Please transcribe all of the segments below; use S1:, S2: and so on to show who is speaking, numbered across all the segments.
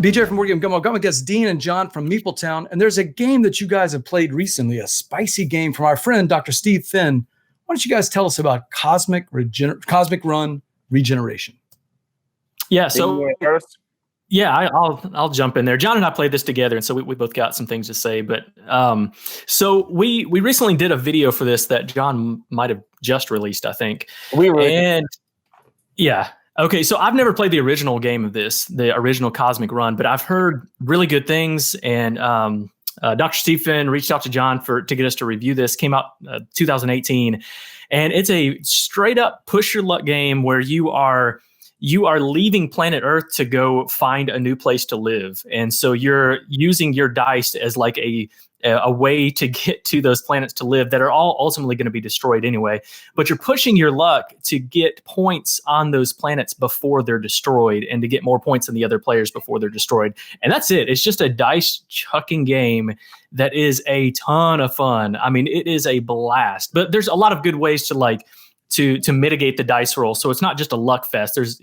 S1: BJ from Game Gumbo. Got my guests Dean and Jon from MeepleTown, and there's a game that you guys have played recently, a spicy game from our friend Dr. Steve Finn. Why don't you guys tell us about Cosmic Run Regeneration?
S2: Yeah, so I'll jump in there. Jon and I played this together, and so we both got some things to say. But so we recently did a video for this that Jon might have just released, I think. Okay, so I've never played the original game of this, the original Cosmic Run, but I've heard really good things. And Dr. Stephen reached out to Jon to get us to review this. Came out 2018, and it's a straight up push your luck game where you are leaving planet Earth to go find a new place to live, and so you're using your dice as like a way to get to those planets to live that are all ultimately going to be destroyed anyway. But you're pushing your luck to get points on those planets before they're destroyed and to get more points than the other players before they're destroyed. And that's it. It's just a dice chucking game that is a ton of fun. I mean, it is a blast, but there's a lot of good ways to mitigate the dice roll. So it's not just a luck fest. There's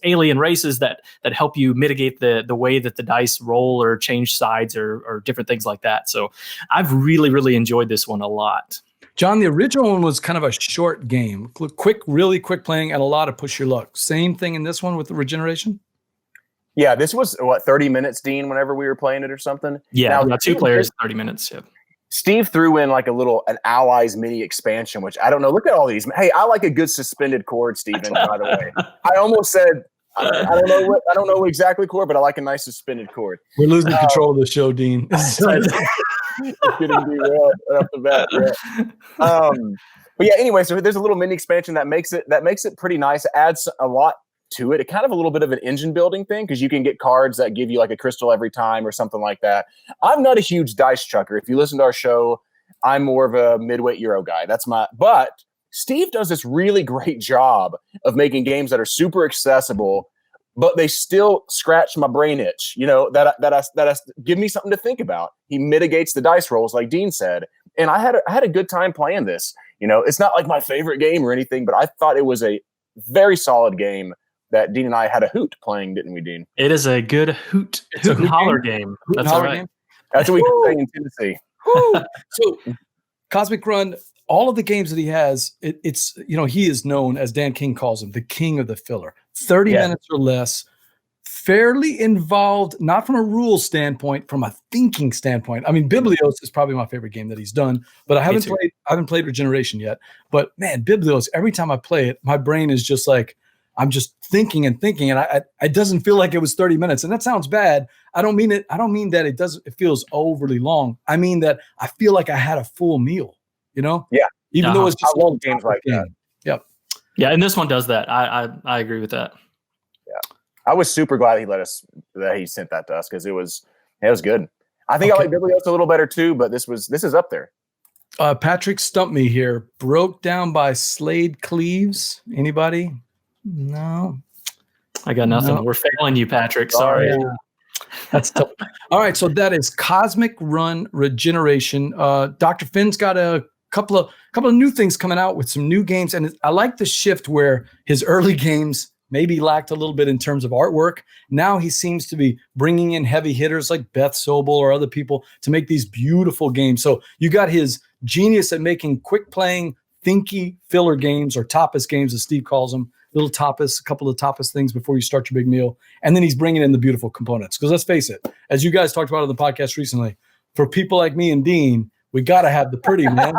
S2: alien races that help you mitigate the way that the dice roll or change sides or different things like that. So I've really, really enjoyed this one a lot.
S1: Jon, the original one was kind of a short game, really quick playing and a lot of push your luck. Same thing in this one with the Regeneration?
S3: Yeah, this was 30 minutes, Dean, whenever we were playing it or something?
S2: Yeah, now, 2 players, 30 minutes. Yeah.
S3: Steve threw in like an Allies mini expansion, which I don't know. Look at all these. Hey, I like a good suspended chord, Steven, by the way. I almost said, I don't know exactly chord, but I like a nice suspended chord.
S1: We're losing control of the show, Dean.
S3: It's getting derailed right off the bat. Yeah. But yeah, anyway, so there's a little mini expansion that makes it pretty nice. It adds a lot to it. It kind of a little bit of an engine building thing because you can get cards that give you like a crystal every time or something like that. I'm not a huge dice chucker. If you listen to our show, I'm more of a midweight Euro guy. But Steve does this really great job of making games that are super accessible, but they still scratch my brain itch. That give me something to think about. He mitigates the dice rolls, like Dean said, and I had a good time playing this. It's not like my favorite game or anything, but I thought it was a very solid game that Dean and I had a hoot playing, didn't we, Dean?
S2: It is a good hoot and holler game.
S1: That's all right.
S3: That's what we can say in Tennessee.
S1: So, Cosmic Run, all of the games that he has, it's he is known, as Dan King calls him, the king of the filler. 30 minutes or less, fairly involved, not from a rules standpoint, from a thinking standpoint. I mean, Biblios is probably my favorite game that he's done, but I haven't played Regeneration yet. But man, Biblios, every time I play it, my brain is just like, I'm just thinking, and it doesn't feel like it was 30 minutes. And that sounds bad. I don't mean it. I don't mean that it feels overly long. I mean that I feel like I had a full meal,
S3: Yeah.
S1: Even though it's just
S3: I love games like that.
S1: Yep.
S2: Yeah. And this one does that. I agree with that.
S3: Yeah. I was super glad he sent that to us because it was good. I think I like Biblios a little better too, but this is up there.
S1: Patrick stumped me here. Broke Down by Slade Cleaves. Anybody? No,
S2: I got nothing. No. We're failing you, Patrick. Sorry.
S1: Yeah. That's tough. All right, so that is Cosmic Run Regeneration. Dr. Finn's got a couple of new things coming out with some new games, and I like the shift where his early games maybe lacked a little bit in terms of artwork. Now he seems to be bringing in heavy hitters like Beth Sobel or other people to make these beautiful games. So you got his genius at making quick playing, thinky filler games, or tapas games, as Steve calls them. Little tapas, a couple of tapas things before you start your big meal. And then he's bringing in the beautiful components. Because let's face it, as you guys talked about on the podcast recently, for people like me and Dean, we got to have the pretty, man.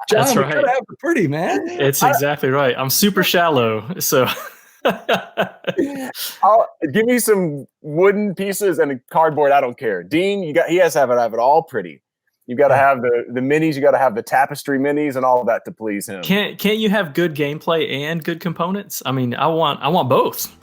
S1: Jon,
S2: that's right.
S1: We got to have the pretty, man.
S2: It's exactly right. I'm super shallow. So
S3: give me some wooden pieces and a cardboard. I don't care. Dean, he has to have it all pretty. You got to have the minis. You got to have the tapestry minis and all of that to please him.
S2: Can't you have good gameplay and good components? I mean, I want both.